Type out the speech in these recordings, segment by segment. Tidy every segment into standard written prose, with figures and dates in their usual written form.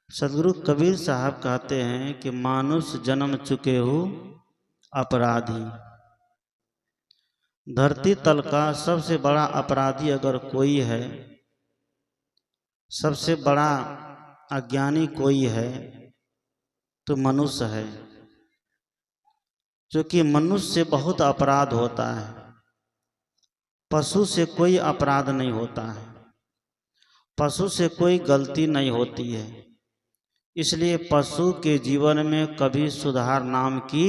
सदगुरु कबीर साहब कहते हैं कि मानुष जन्म चुके हो अपराधी। धरती तल का सबसे बड़ा अपराधी अगर कोई है, सबसे बड़ा अज्ञानी कोई है तो मनुष्य है। क्योंकि मनुष्य से बहुत अपराध होता है, पशु से कोई अपराध नहीं होता है, पशु से कोई गलती नहीं होती है। इसलिए पशु के जीवन में कभी सुधार नाम की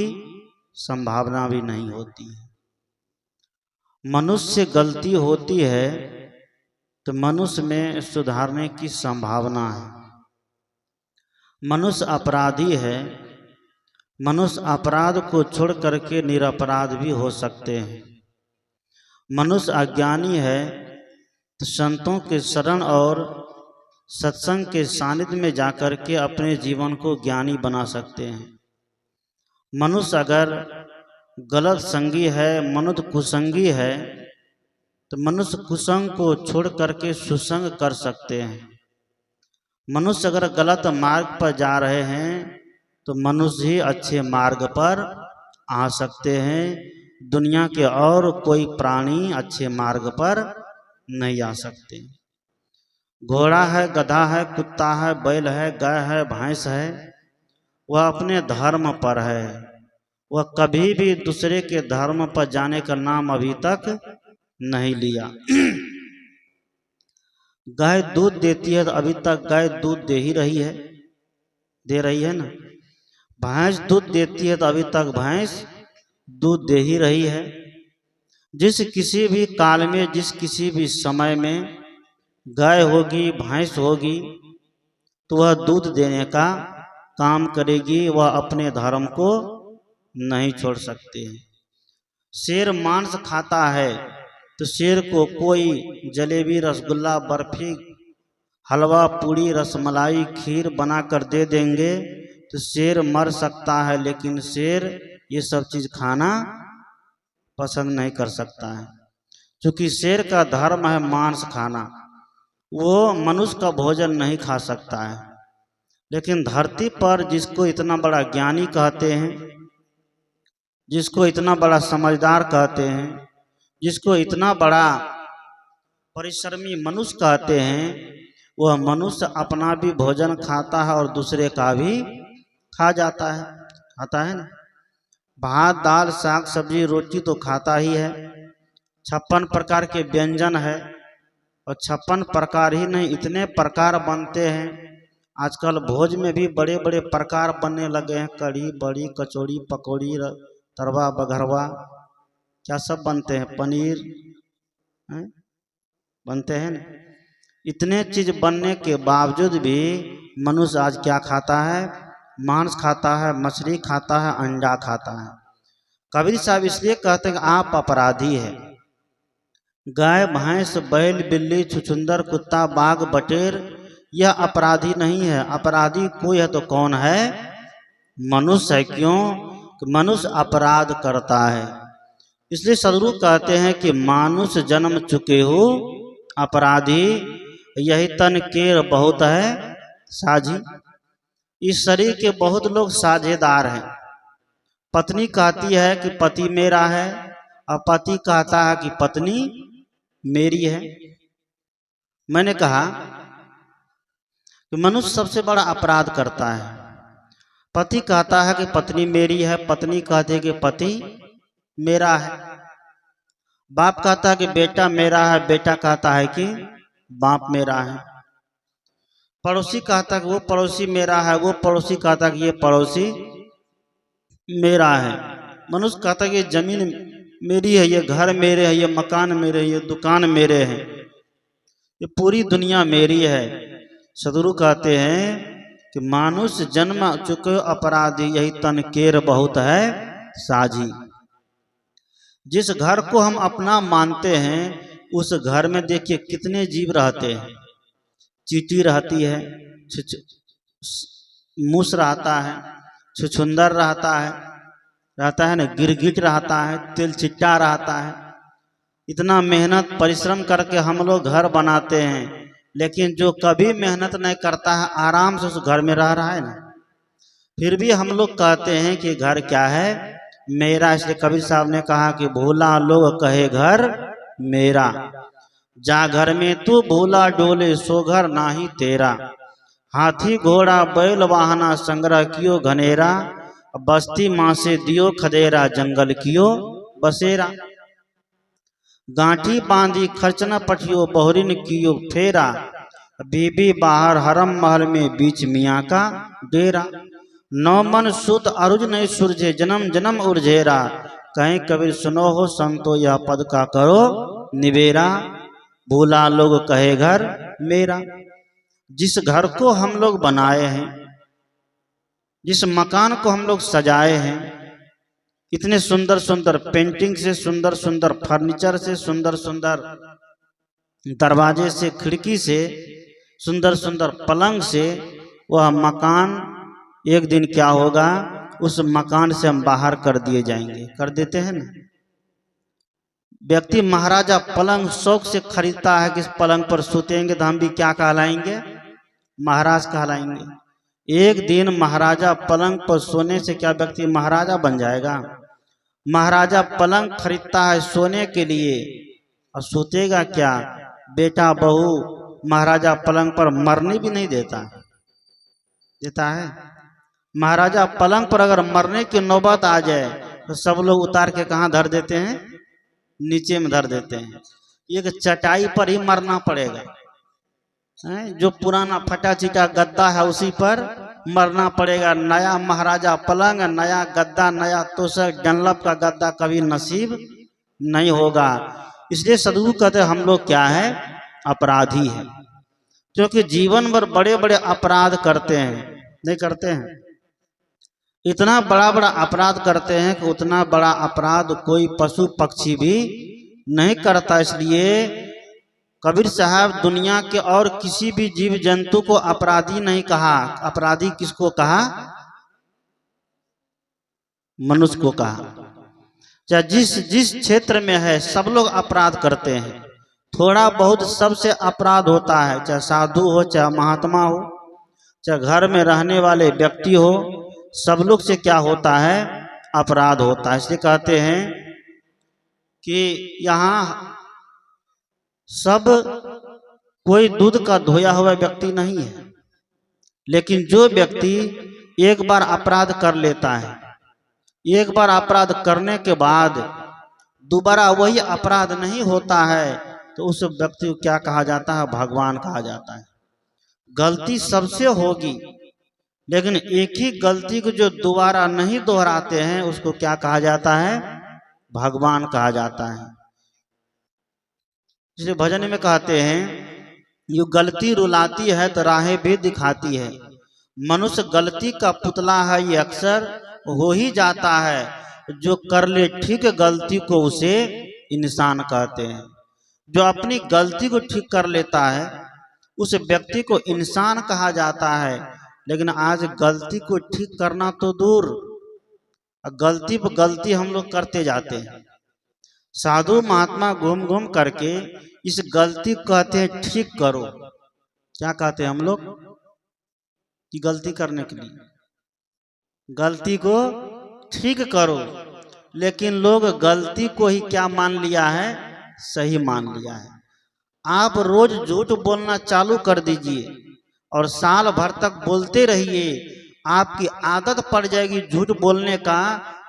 संभावना भी नहीं होती है। मनुष्य से गलती होती है तो मनुष्य में सुधारने की संभावना है। मनुष्य अपराधी है, मनुष्य अपराध को छोड़ करके निरपराध भी हो सकते हैं। मनुष्य अज्ञानी है तो संतों के शरण और सत्संग के सानिध्य में जाकर के अपने जीवन को ज्ञानी बना सकते हैं। मनुष्य अगर गलत संगी है, मनुष्य कुसंगी है, तो मनुष्य कुसंग को छोड़ करके सुसंग कर सकते हैं। मनुष्य अगर गलत मार्ग पर जा रहे हैं तो मनुष्य ही अच्छे मार्ग पर आ सकते हैं। दुनिया के और कोई प्राणी अच्छे मार्ग पर नहीं आ सकते। घोड़ा है, गधा है, कुत्ता है, बैल है, गाय है, भैंस है, वह अपने धर्म पर है। वह कभी भी दूसरे के धर्म पर जाने का नाम अभी तक नहीं लिया। गाय दूध देती है तो अभी तक गाय दूध दे ही रही है, दे रही है ना। भैंस दूध देती है तो अभी तक भैंस दूध दे ही रही है। जिस किसी भी काल में, जिस किसी भी समय में गाय होगी, भैंस होगी तो वह दूध देने का काम करेगी, वह अपने धर्म को नहीं छोड़ सकते। शेर मांस खाता है तो शेर को कोई जलेबी, रसगुल्ला, बर्फी, हलवा, पूड़ी, रसमलाई, खीर बनाकर दे देंगे तो शेर मर सकता है, लेकिन शेर ये सब चीज खाना पसंद नहीं कर सकता है। क्योंकि शेर का धर्म है मांस खाना, वो मनुष्य का भोजन नहीं खा सकता है। लेकिन धरती पर जिसको इतना बड़ा ज्ञानी कहते हैं, जिसको इतना बड़ा समझदार कहते हैं, जिसको इतना बड़ा परिश्रमी मनुष्य कहते हैं, वह मनुष्य अपना भी भोजन खाता है और दूसरे का भी खा जाता है, खाता है ना। भात, दाल, साग, सब्जी, रोटी तो खाता ही है। 56 प्रकार के व्यंजन है और 56 प्रकार ही नहीं, इतने प्रकार बनते हैं। आजकल भोज में भी बड़े बड़े प्रकार बनने लगे हैं। कढ़ी, बड़ी, कचौड़ी, पकौड़ी, तरवा, बघरवा, क्या सब बनते हैं, पनीर बनते हैं ना। इतने चीज बनने के बावजूद भी मनुष्य आज क्या खाता है? मांस खाता है, मछली खाता है, अंडा खाता है। कबीर साहब इसलिए कहते हैं कि आप अपराधी है। गाय, भैंस, बैल, बिल्ली, छुछुंदर, कुत्ता, बाघ, बटेर यह अपराधी नहीं है। अपराधी कोई है तो कौन है? मनुष्य है। क्यों? कि मनुष्य अपराध करता है। इसलिए सदगुरु कहते हैं कि मानुष जन्म चुके हो अपराधी, यही तन केर बहुत है साझी। इस शरीर के बहुत लोग साझेदार हैं। पत्नी कहती है कि पति मेरा है और पति कहता है कि पत्नी मेरी है। मैंने कहा कि मनुष्य सबसे बड़ा अपराध करता है। पति कहता है कि पत्नी मेरी है, पत्नी कहती है कि पति मेरा है। बाप कहता है कि बेटा मेरा है, बेटा कहता है कि बाप मेरा है। पड़ोसी कहता है कि वो पड़ोसी मेरा है, वो पड़ोसी कहता है कि ये पड़ोसी मेरा है। मनुष्य कहता है कि जमीन मेरी है, ये घर मेरे है, ये मकान मेरे है, ये दुकान मेरे हैं, ये पूरी दुनिया मेरी है। सदगुरु कहते हैं कि मानुष जन्म चुके अपराधी, यही तन केर बहुत है साझी। जिस घर को हम अपना मानते हैं उस घर में देखिए कितने जीव रहते हैं। चींटी रहती है, मूस रहता है, छुछुंदर रहता है ना, गिरगिट रहता है, तिलचिट्टा रहता है। इतना मेहनत परिश्रम करके हम लोग घर बनाते हैं, लेकिन जो कभी मेहनत नहीं करता है आराम से उस घर में रह रहा है ना। फिर भी हम लोग कहते हैं कि घर क्या है, मेरा। इसलिए कबीर साहब ने कहा कि भूला लोग कहे घर मेरा, जा घर में तू भूला डोले सो घर नाही तेरा। हाथी घोड़ा बैल वाहना संग्रह कियो घनेरा, बस्ती माँ से दियो खदेरा जंगल कियो बसेरा। गांठी बांधी खर्च न पठियो बहुरिन कियो फेरा, बीबी बाहर हरम महल में बीच मियाँ का डेरा। नौ मन सुत अरुज नहीं सुरझे जन्म जन्म उर्झेरा, कहीं कबीर सुनो हो संतो यह पद का करो निबेरा। भूला लोग कहे घर मेरा। जिस घर को हम लोग बनाए हैं, जिस मकान को हम लोग सजाए हैं, इतने सुंदर सुंदर पेंटिंग से, सुंदर सुंदर फर्नीचर से, सुंदर सुंदर दरवाजे से, खिड़की से, सुंदर सुंदर पलंग से, वह मकान एक दिन क्या होगा, उस मकान से हम बाहर कर दिए जाएंगे। कर देते हैं ना। व्यक्ति महाराजा पलंग शौक से खरीदता है कि इस पलंग पर सोतेंगे तो हम भी क्या कहलाएंगे, महाराज कहलाएंगे। एक दिन महाराजा पलंग पर सोने से क्या व्यक्ति महाराजा बन जाएगा? महाराजा पलंग खरीदता है सोने के लिए और सोतेगा क्या? बेटा बहू महाराजा पलंग पर मरने भी नहीं देता है। महाराजा पलंग पर अगर मरने की नौबत आ जाए तो सब लोग उतार के कहाँ धर देते हैं? नीचे में धर देते हैं। एक चटाई पर ही मरना पड़ेगा, जो पुराना फटा चिटा गद्दा है उसी पर मरना पड़ेगा। नया महाराजा पलंग, नया गद्दा, नया तोशक, डनलप का गद्दा कभी नसीब नहीं होगा। इसलिए सदगुरु कहते हम लोग क्या है, अपराधी है। क्योंकि जीवन भर बड़े बड़े अपराध करते हैं, नहीं करते हैं? इतना बड़ा बड़ा अपराध करते हैं कि उतना बड़ा अपराध कोई पशु पक्षी भी नहीं करता। इसलिए कबीर साहब दुनिया के और किसी भी जीव जंतु को अपराधी नहीं कहा। अपराधी किसको कहा? मनुष्य को कहा। चाहे जिस जिस क्षेत्र में है सब लोग अपराध करते हैं। थोड़ा बहुत सबसे अपराध होता है, चाहे साधु हो, चाहे महात्मा हो, चाहे घर में रहने वाले व्यक्ति हो, सब लोग से क्या होता है? अपराध होता है। इसलिए कहते हैं कि यहाँ सब कोई दूध का धोया हुआ व्यक्ति नहीं है, लेकिन जो व्यक्ति एक बार अपराध कर लेता है, एक बार अपराध करने के बाद दोबारा वही अपराध नहीं होता है, तो उस व्यक्ति को क्या कहा जाता है? भगवान कहा जाता है। गलती सबसे होगी, लेकिन एक ही गलती को जो दोबारा नहीं दोहराते हैं उसको क्या कहा जाता है? भगवान कहा जाता है। जिसे भजन में कहते हैं, ये गलती रुलाती है तो राहें भी दिखाती है। मनुष्य गलती का पुतला है, ये अक्सर हो ही जाता है। जो कर ले ठीक गलती को उसे इंसान कहते हैं। जो अपनी गलती को ठीक कर लेता है उस व्यक्ति को इंसान कहा जाता है। लेकिन आज गलती को ठीक करना तो दूर, गलती पर गलती हम लोग करते जाते हैं। साधु महात्मा घूम घूम करके इस गलती को कहते हैं ठीक करो। क्या कहते हैं हम लोग? कि गलती करने के लिए गलती को ठीक करो, लेकिन लोग गलती को ही क्या मान लिया है? सही मान लिया है। आप रोज झूठ बोलना चालू कर दीजिए और साल भर तक बोलते रहिए, आपकी आदत पड़ जाएगी झूठ बोलने का,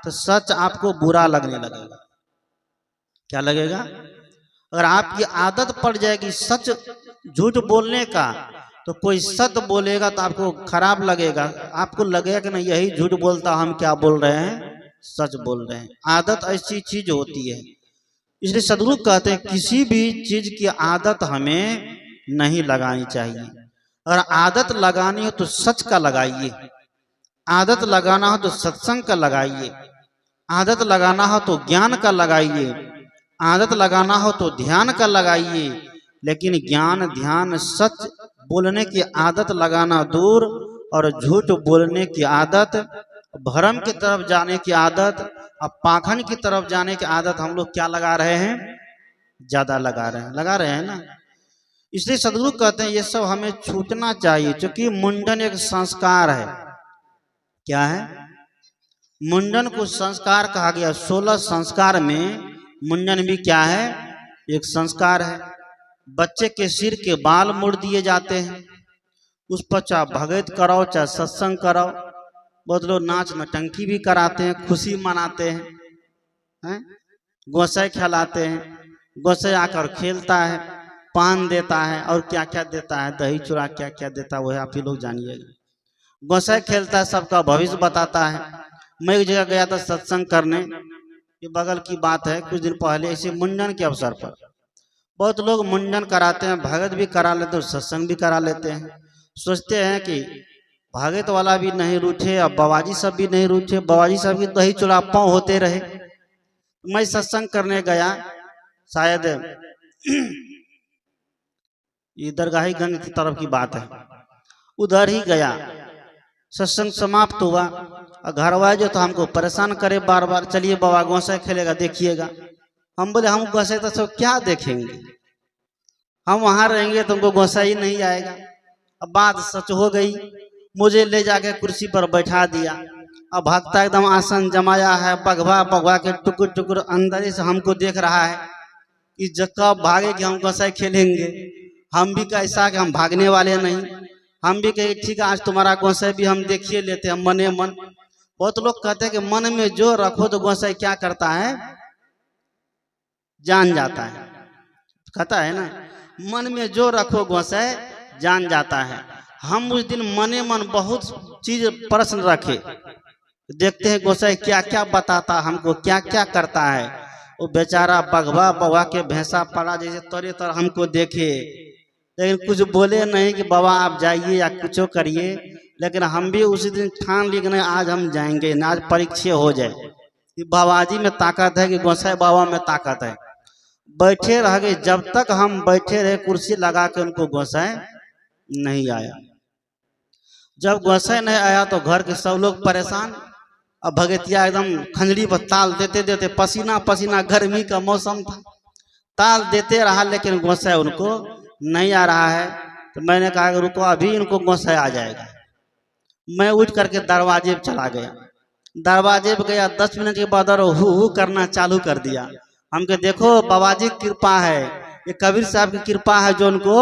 तो सच आपको बुरा लगने लगेगा। क्या लगेगा? अगर आपकी आदत पड़ जाएगी सच झूठ बोलने का, तो कोई सत्य बोलेगा तो आपको खराब लगेगा। आपको लगेगा कि नहीं यही झूठ बोलता, हम क्या बोल रहे हैं? सच बोल रहे हैं। आदत ऐसी चीज होती है। इसलिए सदगुरु कहते हैं किसी भी चीज की आदत हमें नहीं लगानी चाहिए। अगर आदत लगानी हो तो सच का लगाइए, आदत लगाना हो तो सत्संग का लगाइए, आदत लगाना हो तो ज्ञान का लगाइए, आदत लगाना हो तो ध्यान का लगाइए। लेकिन ज्ञान ध्यान सच बोलने की आदत लगाना दूर, और झूठ बोलने की आदत, भरम की तरफ जाने की आदत, अब पाखंड की तरफ जाने की आदत हम लोग क्या लगा रहे हैं? ज्यादा लगा रहे हैं ना। इसलिए सदगुरु कहते हैं ये सब हमें छूटना चाहिए, क्योंकि मुंडन एक संस्कार है। क्या है? मुंडन को संस्कार कहा गया। 16 संस्कार में मुंडन भी क्या है? एक संस्कार है। बच्चे के सिर के बाल मोड़ दिए जाते हैं, उस पर चाहे भगत कराओ चाहे सत्संग कराओ। बहुत लोग नाच नटंकी भी कराते हैं, खुशी मनाते हैं, गोसाई खिलाते हैं, गोसाई आकर खेलता है, पान देता है और क्या क्या देता है, दही चूड़ा क्या क्या देता है, वह आप ही लोग जानिएगा। गोसाई खेलता है, सबका भविष्य बताता है। मैं एक जगह गया था सत्संग करने, ये बगल की बात है, कुछ दिन पहले, इसी मुंडन के अवसर पर बहुत लोग मुंडन कराते हैं, भगत भी करा लेते हैं, सत्संग भी करा लेते हैं। सोचते हैं कि भगत वाला भी नहीं रूठे और बाबाजी सब भी नहीं रूठे, बाबाजी सब की दही चूड़ा पाँव होते रहे। मैं सत्संग करने गया, शायद ये दरगाहीगंज की तरफ की बात है, उधर ही गया। सत्संग समाप्त हुआ और घर वाले जो तो हमको परेशान करे बार बार, चलिए बाबा गोसाई खेलेगा देखिएगा। हम बोले हम गोसाई तो सब क्या देखेंगे, हम वहां रहेंगे तो हमको गोसाई नहीं आएगा। अब बात सच हो गई, मुझे ले जाके कुर्सी पर बैठा दिया। अब भक्ता एकदम आसन जमाया है, पगवा पगवा के टुकुर टुकुर अंदर से हमको देख रहा है कि कब भागे कि हम गोसाई खेलेंगे। हम भी कैसा कि हम भागने वाले नहीं, हम भी कहे ठीक है आज तुम्हारा गोसाई भी हम देखिए लेते हैं मने मन। बहुत लोग कहते हैं कि मन में जो रखो तो गोसाई क्या करता है, जान जाता है। कहता है ना, मन में जो रखो गोसाई जान जाता है। हम उस दिन मने मन बहुत चीज प्रश्न रखे, देखते हैं गोसाई क्या क्या बताता, हमको क्या क्या करता है। वो बेचारा बगवा बगवा के भैंसा पड़ा जैसे तोरे तर हमको देखे, लेकिन कुछ बोले नहीं कि बाबा आप जाइए या कुछ करिए। लेकिन हम भी उसी दिन ठान लिए कि नहीं आज हम जाएंगे, ना आज परीक्षा हो जाए कि बाबाजी में ताकत है कि गोसाई बाबा में ताकत है। बैठे रह गए, जब तक हम बैठे रहे कुर्सी लगा के उनको गोसाई नहीं आया। जब गोसाई नहीं आया तो घर के सब लोग परेशान। अब भगतिया एकदम खंजड़ी पर ताल देते देते, पसीना पसीना, गर्मी का मौसम था, ताल देते रहा, लेकिन गोसाई उनको नहीं आ रहा है। तो मैंने कहा कि रुको अभी इनको गोसाई आ जाएगा। मैं उठ करके दरवाजे पे चला गया। दरवाजे पे गया, 10 मिनट के बाद और हु करना चालू कर दिया। हमके देखो बाबाजी की कृपा है, ये कबीर साहब की कृपा है जो उनको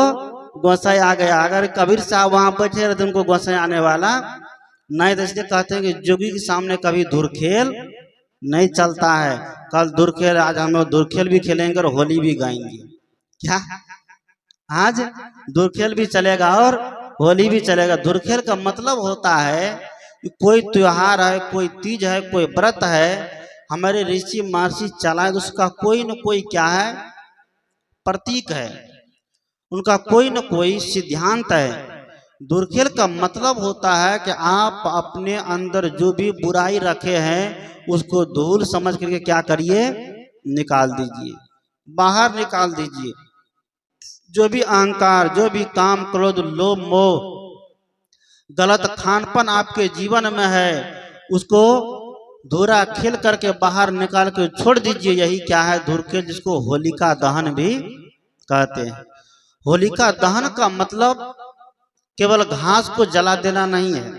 गोसाई आ गया। अगर कबीर साहब वहां बैठे रहे तो उनको गोसाई आने वाला नहीं। तो इसलिए कहते हैं कि जोगी के सामने कभी धुरखेल नहीं चलता है। कल धुरखेल, आज हम लोग धुरखेल भी खेलेंगे और होली भी गाएंगे। क्या आज धुरखेल भी चलेगा और होली भी चलेगा। धुरखेल का मतलब होता है कि कोई त्योहार है, कोई तीज है, कोई व्रत है, हमारे ऋषि महर्षि चलाए तो उसका कोई न कोई क्या है, प्रतीक है, उनका कोई न कोई सिद्धांत है। धुरखेल का मतलब होता है कि आप अपने अंदर जो भी बुराई रखे हैं उसको धूल समझ करके क्या करिए, निकाल दीजिए, बाहर निकाल दीजिए। जो भी अहंकार, जो भी काम क्रोध लोभ मोह गलत खानपन आपके जीवन में है, उसको धूरा खेल करके बाहर निकाल के छोड़ दीजिए। यही क्या है, धुरखेल, जिसको होलिका दहन भी कहते हैं। होलिका दहन का मतलब केवल घास को जला देना नहीं है,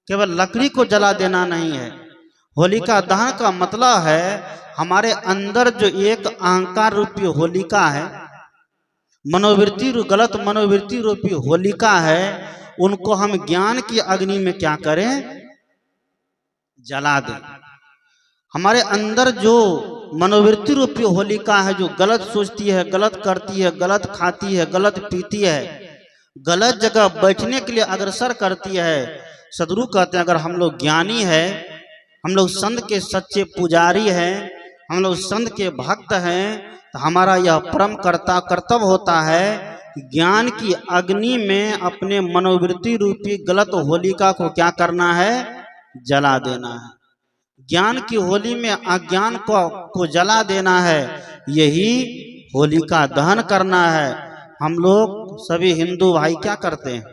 केवल लकड़ी को जला देना नहीं है। होलिका दहन का मतलब है हमारे अंदर जो एक अहंकार रूपी होलिका है, मनोवृत्ति, गलत मनोवृत्ति रूपी होलिका है, उनको हम ज्ञान की अग्नि में क्या करें, जला दें। हमारे अंदर जो मनोवृत्ति रूपी होलिका है, जो गलत सोचती है, गलत करती है, गलत खाती है, गलत पीती है, गलत जगह बैठने के लिए अग्रसर करती है, सदगुरु कहते हैं अगर हम लोग ज्ञानी है, हम लोग संत के सच्चे पुजारी हैं, हम लोग संत के भक्त हैं, तो हमारा यह परम कर्तव्य होता है ज्ञान की अग्नि में अपने मनोवृत्ति रूपी गलत होलिका को क्या करना है, जला देना है। ज्ञान की होली में अज्ञान को जला देना है, यही होलिका दहन करना है। हम लोग सभी हिंदू भाई क्या करते हैं,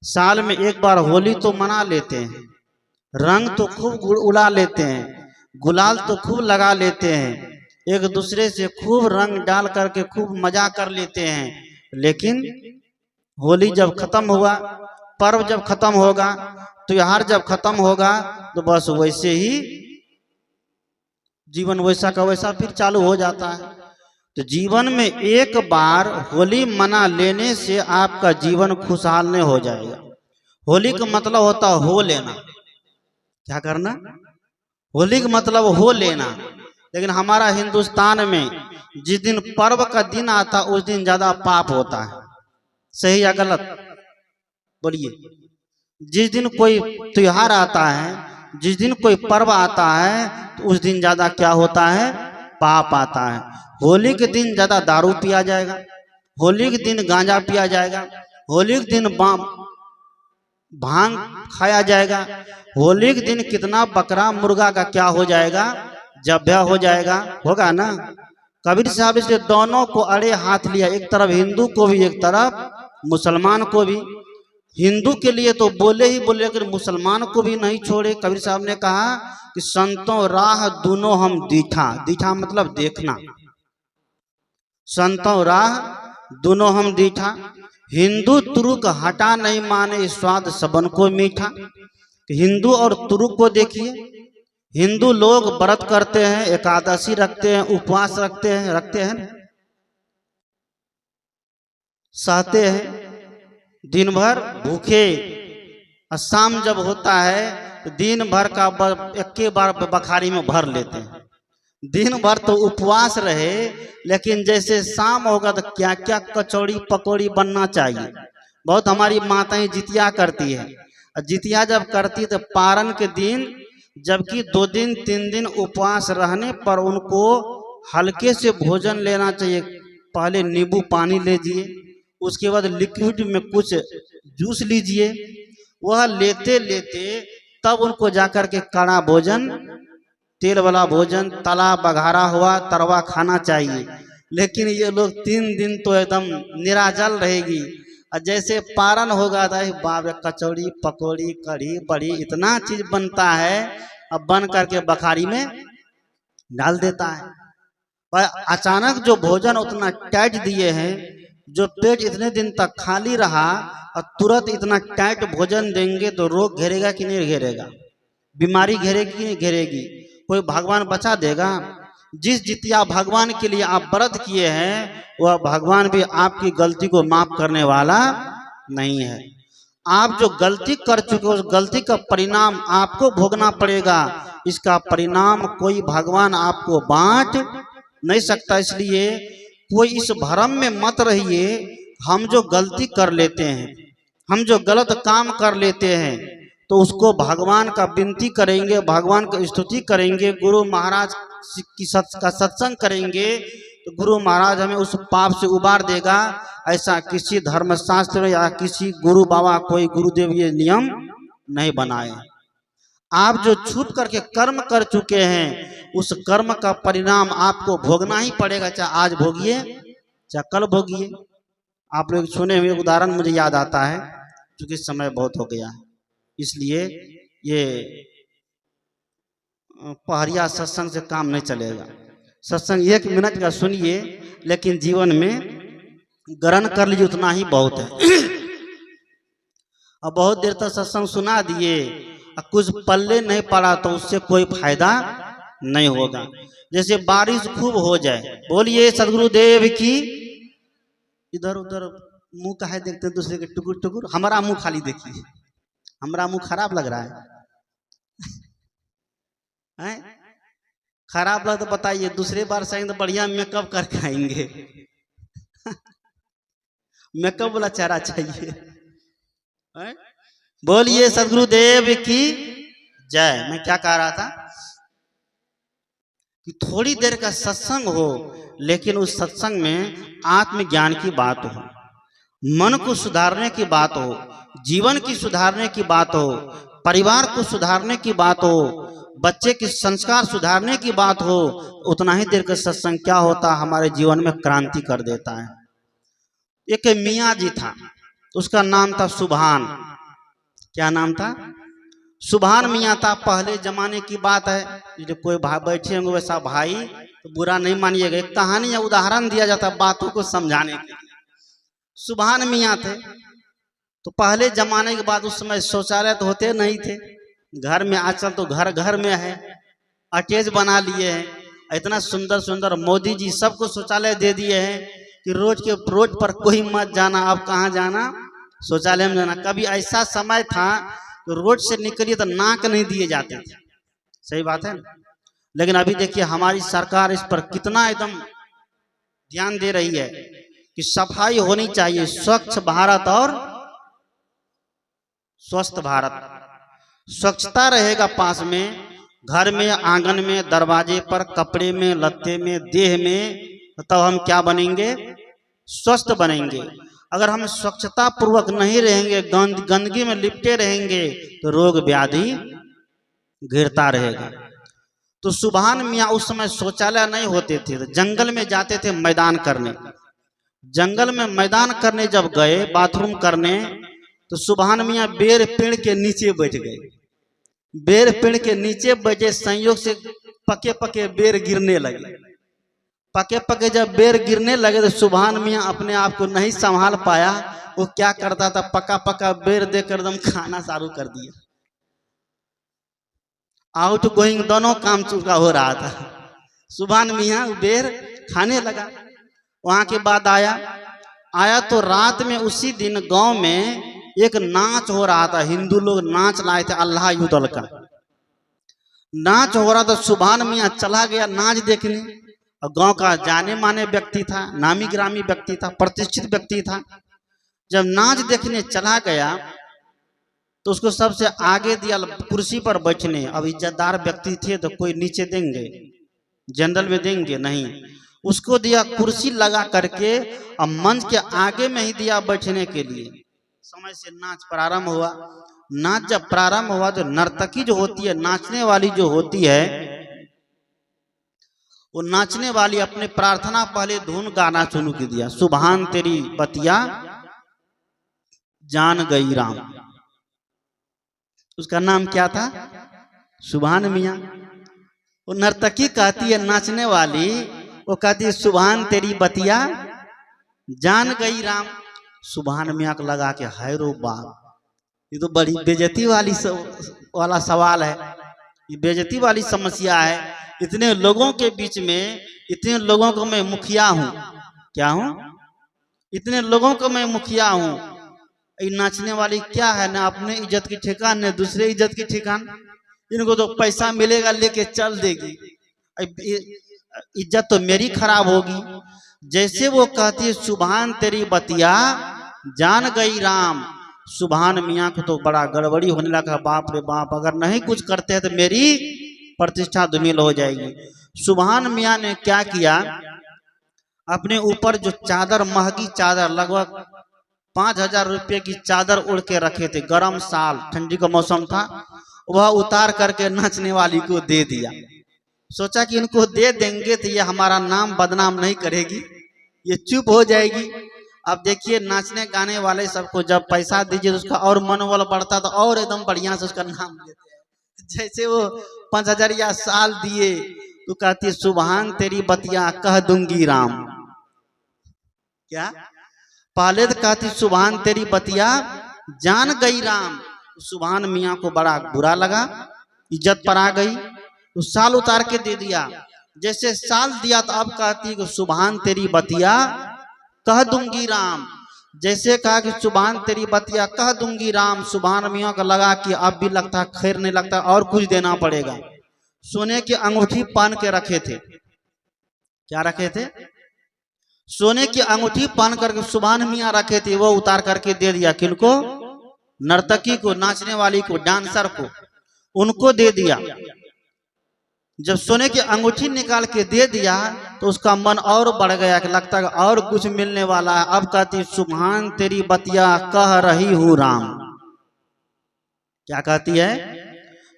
साल में एक बार होली तो मना लेते हैं, रंग तो खूब उड़ा लेते हैं, गुलाल तो खूब लगा लेते हैं, एक दूसरे से खूब रंग डाल करके खूब मजा कर लेते हैं। लेकिन होली जब खत्म हुआ, पर्व जब खत्म होगा, त्योहार जब खत्म होगा, तो बस वैसे ही जीवन वैसा का वैसा फिर चालू हो जाता है। तो जीवन में एक बार होली मना लेने से आपका जीवन खुशहाल नहीं हो जाएगा। होली का मतलब होता है हो लेना। क्या करना? होली का मतलब हो लेना। लेकिन हमारा हिंदुस्तान में जिस दिन पर्व का दिन आता उस दिन ज्यादा पाप होता है। सही या गलत बोलिए? जिस दिन कोई त्योहार आता है, जिस दिन कोई पर्व आता है, तो उस दिन ज्यादा क्या होता है? पाप आता है। होली के दिन ज्यादा दारू पिया जाएगा, होली के दिन गांजा पिया जाएगा, होली के दिन भांग खाया जाएगा, होली के दिन कितना बकरा मुर्गा का क्या हो जाएगा? जब्या हो जाएगा। होगा ना? कबीर साहब इसलिए दोनों को अड़े हाथ लिया, एक तरफ हिंदू को भी, एक तरफ मुसलमान को भी। हिंदू के लिए तो बोले ही बोले, लेकिन मुसलमान को भी नहीं छोड़े। कबीर साहब ने कहा कि संतों राह दोनों हम दीठा। दीठा मतलब देखना। संतों राह दोनों हम दीठा, हिंदू तुरुक हटा नहीं माने, स्वाद सबन को मीठा। हिंदू और तुरुक को देखिए। हिंदू लोग व्रत करते हैं, एकादशी रखते हैं, उपवास रखते हैं, सहते हैं, दिन भर भूखे। और शाम जब होता है तो दिन भर का एक के बार बखारी में भर लेते हैं। दिन भर तो उपवास रहे, लेकिन जैसे शाम होगा तो क्या क्या कचौड़ी पकौड़ी बनना चाहिए। बहुत हमारी माताएं जितिया करती है, और जितिया जब करती तो पारण के दिन, जबकि 2 दिन 3 दिन उपवास रहने पर उनको हल्के से भोजन लेना चाहिए। पहले नींबू पानी लीजिए, उसके बाद लिक्विड में कुछ जूस लीजिए। वह लेते लेते तब उनको जाकर के कड़ा भोजन, तेल वाला भोजन, तला बघारा हुआ तरवा खाना चाहिए। लेकिन ये लोग 3 दिन तो एकदम निराजल रहेगी, और जैसे पारण होगा तो बाप रे कचौड़ी पकौड़ी कढ़ी बड़ी इतना चीज बनता है, अब बन करके बखारी में डाल देता है। और अचानक जो भोजन उतना टाइट दिए हैं, जो पेट इतने दिन तक खाली रहा, और तुरंत इतना टाइट भोजन देंगे तो रोग घेरेगा कि नहीं घेरेगा? बीमारी घेरेगी कि नहीं घेरेगी? कोई भगवान बचा देगा? जिस जितिया भगवान के लिए आप व्रत किए हैं, वह भगवान भी आपकी गलती को माफ करने वाला नहीं है। आप जो गलती कर चुके हो, उस गलती का परिणाम आपको भोगना पड़ेगा। इसका परिणाम कोई भगवान आपको बांट नहीं सकता। इसलिए कोई इस भ्रम में मत रहिए। हम जो गलती कर लेते हैं, हम जो गलत काम कर लेते हैं, तो उसको भगवान का विनती करेंगे, भगवान की स्तुति करेंगे, गुरु महाराज का सत्संग करेंगे, तो गुरु महाराज हमें उस पाप से उबार देगा। ऐसा किसी धर्मशास्त्र या किसी गुरु बाबा, कोई गुरुदेव ये नियम नहीं बनाए। आप जो छुप करके कर्म कर चुके हैं, उस कर्म का परिणाम आपको भोगना ही पड़ेगा, चाहे आज भोगिए चाहे कल भोगिए। आप लोग सुने हुए उदाहरण मुझे याद आता है, क्योंकि समय बहुत हो गया, इसलिए ये पहरिया सत्संग से काम नहीं चलेगा। सत्संग 1 मिनट का सुनिए, लेकिन जीवन में ग्रहण कर लीजिए, उतना ही बहुत है। अब बहुत देर तक सत्संग सुना दिए, कुछ पल्ले नहीं पड़ा, तो उससे कोई फायदा नहीं होगा। जैसे बारिश खूब हो जाए, बोलिए सदगुरुदेव की। इधर उधर मुंह काहे देखते हैं दूसरे के टुकुर टुकुर? हमारा मुंह खाली देखिए, हमारा मुंह खराब लग रहा है? खराब लग तो बताइए, दूसरे बार से तो बढ़िया मेकअप कर खाएंगे। मेकअप वाला चेहरा चाहिए। बोलिए सदगुरुदेव की जय। मैं क्या कह रहा था कि थोड़ी देर का सत्संग हो, लेकिन उस सत्संग में आत्मज्ञान की बात हो, मन को सुधारने की बात हो, जीवन की सुधारने की बात हो, परिवार को सुधारने की बात हो, बच्चे के संस्कार सुधारने की बात हो। उतना ही देर का सत्संग क्या होता, हमारे जीवन में क्रांति कर देता है। एक मियाँ जी था, उसका नाम था सुभान। क्या नाम था? सुभान मियाँ था। पहले जमाने की बात है, जो कोई भाई बैठे होंगे वैसा भाई, तो बुरा नहीं मानिएगा। एक कहानी या उदाहरण दिया जाता है बातों को समझाने के लिए। सुभान मियाँ थे। तो पहले जमाने के बाद उस समय शौचालय तो होते नहीं थे घर में, आजकल तो घर घर में है, अटैच बना लिए हैं। इतना सुंदर सुंदर मोदी जी सबको शौचालय दे दिए हैं कि रोज पर कोई मत जाना, अब कहाँ जाना, शौचालय में जाना। कभी ऐसा समय था तो रोड से निकलिए तो नाक नहीं दिए जाते थे, सही बात है। लेकिन अभी देखिए हमारी सरकार इस पर कितना एकदम ध्यान दे रही है कि सफाई होनी चाहिए, स्वच्छ भारत और स्वस्थ भारत। स्वच्छता रहेगा पास में, घर में, आंगन में, दरवाजे पर, कपड़े में, लत्ते में, देह में, तब हम क्या बनेंगे, स्वस्थ बनेंगे। अगर हम स्वच्छता पूर्वक नहीं रहेंगे, गंदगी में लिपटे रहेंगे तो रोग व्याधि घिरता रहेगा। तो सुभान मियाँ उस समय शौचालय नहीं होते थे तो जंगल में जाते थे मैदान करने। जंगल में मैदान करने जब गए बाथरूम करने तो सुभान मियाँ बेर पेड़ के नीचे बैठ गए। बेर पेड़ के नीचे बैठे, संयोग से पके पके बेर गिरने लगे। पके पके जब बेर गिरने लगे तो सुभान मियाँ अपने आप को नहीं संभाल पाया। वो क्या करता था, पका पका बेर देकर एकदम खाना चालू कर दिया। आउट गोइंग दोनों काम चुका हो रहा था। सुभान मियाँ बेर खाने लगा। वहां के बाद आया तो रात में उसी दिन गांव में एक नाच हो रहा था। हिंदू लोग नाच लाए थे, अल्लाह युदल का नाच हो रहा था। सुभान मियाँ चला गया नाच देखने, और गांव का जाने माने व्यक्ति था, नामी ग्रामी व्यक्ति था, प्रतिष्ठित व्यक्ति था। जब नाच देखने चला गया तो उसको सबसे आगे दिया कुर्सी पर बैठने। अब इज्जतदार व्यक्ति थे तो कोई नीचे देंगे, जनरल में देंगे नहीं, उसको दिया कुर्सी लगा करके और मंच के आगे में ही दिया बैठने के लिए। समय से नाच प्रारंभ हुआ। नाच जब प्रारंभ हुआ तो नर्तकी जो होती है, नाचने वाली जो होती है, वो नाचने वाली अपने प्रार्थना पहले धुन गाना शुरू कर दिया। सुभान तेरी बतिया जान गई राम। उसका नाम क्या था, सुभान मियाँ। वो नर्तकी कहती है, नाचने वाली वो कहती है सुभान तेरी बतिया जान गई राम। सुभान मियाँ को लगा के हाय रो बाप, ये तो बड़ी बेइज्जती वाला सवाल है, ये बेइज्जती वाली समस्या है। इतने लोगों के बीच में, इतने लोगों को मैं मुखिया हूँ, क्या हूँ, इतने लोगों को मैं मुखिया हूँ। ये नाचने वाली क्या है, ना अपने इज्जत की ठिकान न दूसरे इज्जत की ठिकान। इनको तो पैसा मिलेगा लेके चल देगी, इज्जत तो मेरी खराब होगी। जैसे वो कहती है सुभान तेरी बतिया जान गई राम, सुभान मियाँ को तो बड़ा गड़बड़ी होने लगा। बाप रे बाप, अगर नहीं कुछ करते हैं तो मेरी प्रतिष्ठा धूमिल हो जाएगी। सुभान मियाँ ने क्या किया, अपने ऊपर जो चादर, महंगी चादर, लगभग 5,000 रुपये की चादर उड़ के रखे थे, गर्म साल ठंडी का मौसम था, वह उतार करके नाचने वाली को दे दिया। सोचा कि इनको दे देंगे तो ये हमारा नाम बदनाम नहीं करेगी, ये चुप हो जाएगी। अब देखिए नाचने गाने वाले सबको जब पैसा दीजिए तो उसका और मनोबल बढ़ता, तो और एकदम बढ़िया से उसका नाम लेते हैं। जैसे वो 5,000 या साल दिए तो कहती है सुभान तेरी बतिया कह दूंगी राम। क्या, पहले तो कहती सुभान तेरी बतिया जान गई राम। सुभान मियाँ को बड़ा बुरा लगा, इज्जत पर आ गई, तो साल उतार के दे दिया। जैसे साल दिया तो अब कहती कि सुभान तेरी बतिया कह दूंगी राम। जैसे कहा कि सुभान तेरी बतिया कह दूंगी राम, सुभान मियाँ को लगा कि अब भी लगता खैर नहीं लगता, और कुछ देना पड़ेगा। सोने की अंगूठी पहन के रखे थे, क्या रखे थे, सोने की अंगूठी पहन करके सुभान मियाँ रखे थे, वो उतार करके दे दिया। किनको, नर्तकी को, नाचने वाली को, डांसर को, उनको दे दिया। जब सोने की अंगूठी निकाल के दे दिया तो उसका मन और बढ़ गया कि लगता है और कुछ मिलने वाला है। अब कहती सुभान तेरी बतिया कह रही हूँ राम। क्या कहती है,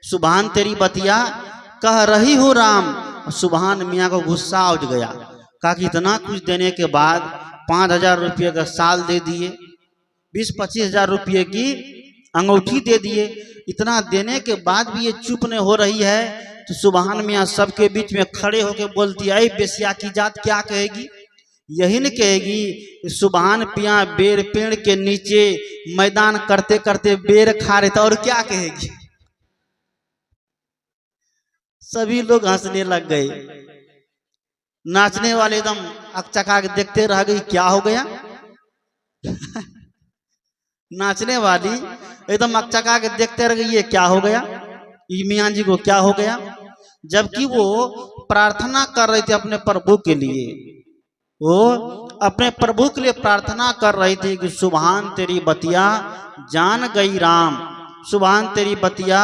सुभान तेरी बतिया कह रही हूँ राम। सुभान मियाँ को गुस्सा उठ गया, कहा कि इतना कुछ देने के बाद 5,000 रुपये का साल दे दिए, 20-25 हजार रुपये की अंगूठी दे दिए, इतना देने के बाद भी ये चुप नहीं हो रही है। तो सुभान मियाँ सबके बीच में खड़े होकर बोलती है, बेसिया की जात क्या कहेगी, यही न कहेगी सुबहान पिया बेर पेड़ के नीचे मैदान करते करते बेर खा रहे थे, और क्या कहेगी। सभी लोग हंसने लग गए। नाचने वाले एकदम अकचका के देखते रह गई, क्या हो गया। नाचने वाली एकदम अकचका के देखते रह गई, ये क्या हो गया, ये मियाँ जी को क्या हो गया। जबकि वो प्रार्थना कर रही थी अपने प्रभु के लिए, वो अपने प्रभु के लिए प्रार्थना कर रही थी कि सुबहान तेरी बतिया जान गई राम, सुबहान तेरी बतिया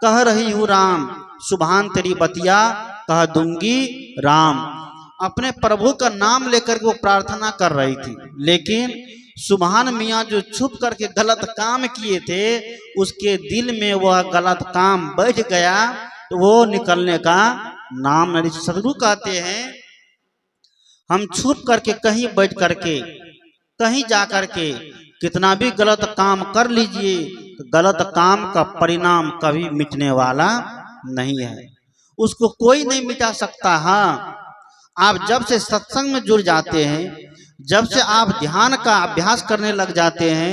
कह रही हूँ राम, सुबहान तेरी बतिया कह दूंगी राम। अपने प्रभु का नाम लेकर के वो प्रार्थना कर रही थी, लेकिन सुबहान मियाँ जो छुप करके गलत काम किए थे उसके दिल में वह गलत काम बैठ गया, तो वो निकलने का नाम नहीं। सदगुरु कहते हैं हम छुप करके कहीं बैठ करके कहीं जा करके कितना भी गलत काम कर लीजिए, तो गलत काम का परिणाम कभी मिटने वाला नहीं है, उसको कोई नहीं मिटा सकता। हाँ, आप जब से सत्संग में जुड़ जाते हैं, जब से आप ध्यान का अभ्यास करने लग जाते हैं,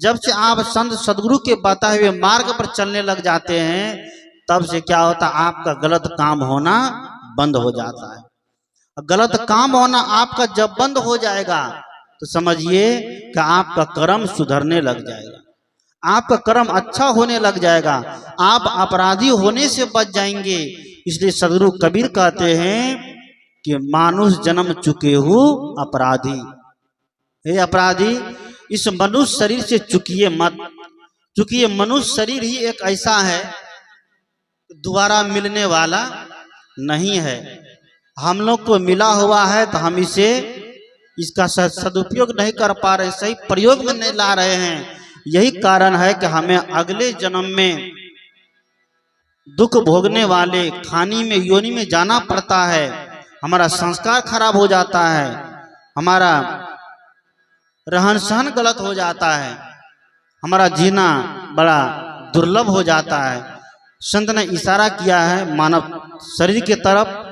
जब से आप संत सदगुरु के बताए हुए मार्ग पर चलने लग जाते हैं, तब से क्या होता, आपका गलत काम होना बंद हो जाता है। गलत काम होना आपका जब बंद हो जाएगा तो समझिए कि आपका कर्म सुधरने लग जाएगा, आपका कर्म अच्छा होने लग जाएगा, आप अपराधी होने से बच जाएंगे। इसलिए सदगुरु कबीर कहते हैं कि मानुष जन्म चुके हो अपराधी, हे अपराधी इस मनुष्य शरीर से चुकिए मत, क्योंकि ये मनुष्य शरीर ही एक ऐसा है दोबारा मिलने वाला नहीं है। हम लोग को मिला हुआ है तो हम इसे इसका सदुपयोग नहीं कर पा रहे, सही प्रयोग में नहीं ला रहे हैं। यही कारण है कि हमें अगले जन्म में दुख भोगने वाले खानी में योनि में जाना पड़ता है। हमारा संस्कार खराब हो जाता है, हमारा रहन सहन गलत हो जाता है, हमारा जीना बड़ा दुर्लभ हो जाता है। संत ने इशारा किया है मानव शरीर के तरफ